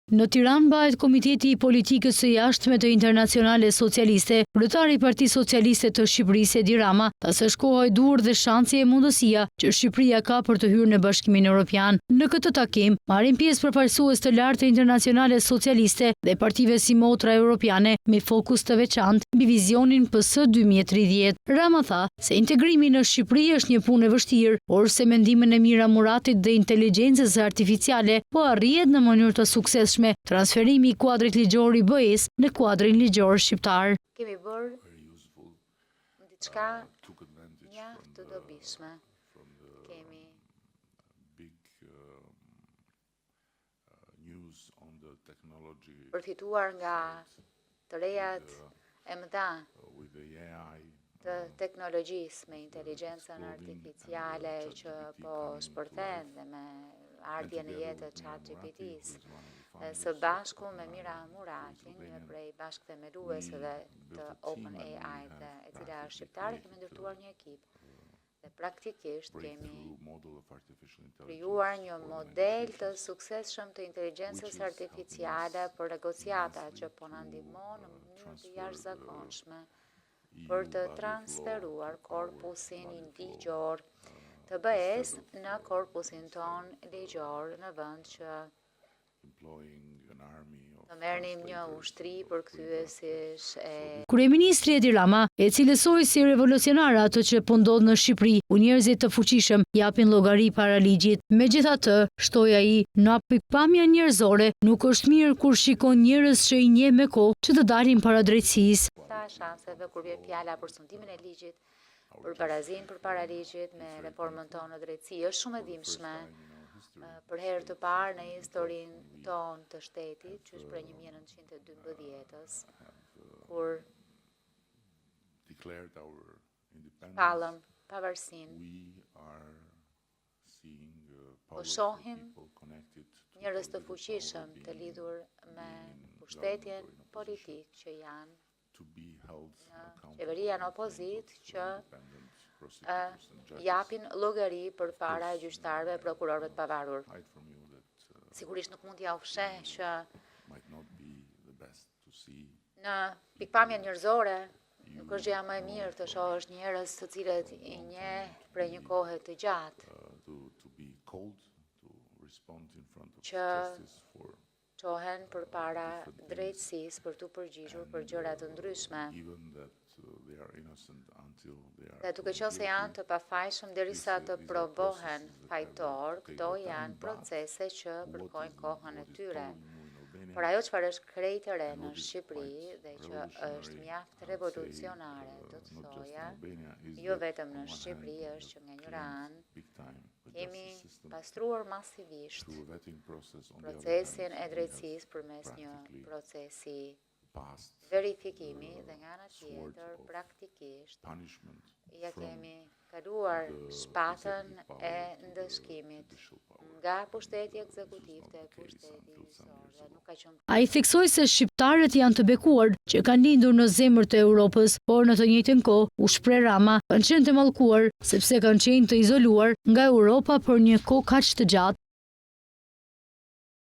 Në Tiranë mbahet Komiteti i Politikës së Jashtme të Internacionale Socialiste. Kryetari i Partisë Socialiste të Shqipërisë Edi Rama tha se shkoha e duhur dhe shansi e mundësia që Shqipëria ka për të hyrë në Bashkimin Evropian. Në këtë takim marrin pjesë përfaqësues të lartë të Internacionale Socialiste dhe partive si Motra Europiane me fokus të veçantë mbi vizionin PS 2030. Rama tha se integrimi në Shqipëri është një punë e vështirë, por se mendimin e Mira Muratit dhe inteligjencës artificiale po arrihet në mënyrë të suksesshme transferimi i kuadrit ligjor i BE-s në kuadrin ligjor shqiptar. Kemi bërë diçka mjaft të dobishme. Kemi përfituar nga të rejat e mëdha të teknologjisë me inteligjencën artificiale që po shpërthen dhe me ardhjen e jetë të ChatGPT-s. Së bashku me Mira Muratin, një prej bashkëthemeluesve të OpenAI, e cila është shqiptare, kemi ndërtuar një ekip. Dhe praktikisht kemi krijuar një model të suksesshëm të inteligjencës artificiale për negociata që po na ndihmon në mënyrë të jashtëzakonshme për të transferuar korpusin ligjor të BE-s në korpusin ton ligjor në vend që të merrnim një ushtri përkthyesish e Kryeministri Edi Rama e cilësoi si revolucionare atë që po ndodh në Shqipëri, ku njerëzit të fuqishëm japin llogari para ligjit. Megjithatë, shtoi ai, në pikpamjen njerëzore, nuk është mirë kur shikon njerëz që i njeh me kohë që të dalin para drejtësisë. Ta shanseve kur vjen fjala për sundimin e ligjit, për barazin për para ligjit me reformën tonë në drejtësi, është shumë e dhimbshme. Për herë të parë në historinë tonë të shtetit, që është prej 1912-s, kur pallëm pavarësinë, po shohim njerëz të fuqishëm të lidhur me pushtetjen politik që janë në qeveria në opozit që japin llogari përpara gjyqtarëve e prokurorëve të pavarur. Sigurisht nuk mund t'ja u fsheh që në pikpamjen njerëzore nuk është gjëja më e mirë të shohësh njerëz të cilët i njeh prej një kohe të gjatë që qohen përpara drejtësisë për t'u përgjigjur për gjëra të ndryshme. Dhe duke qenë se janë të pafajshëm derisa të provohen fajtor, këto janë procese që kërkojnë kohën e tyre. Por ajo çfarë është krejt e re në Shqipëri dhe që është mjaft revolucionare, do të thoja, jo vetëm në Shqipëri, është që nga njëra anë kemi pastruar masivisht procesin e drejtësisë përmes një procesi verifikimi dhe nga ana tjetër praktikisht ja kemi kaluar shpatën e ndëshkimit nga pushteti ekzekutiv te pushteti kryesor dhe nuk ka qenë. Ai theksoi se shqiptarët janë të bekuar që kanë lindur në zemër të Europës, por në të njëjtën kohë u shpreh Rama kanë qenë të mallkuar sepse kanë qenë të izoluar nga Europa për një kohë kaq të gjatë.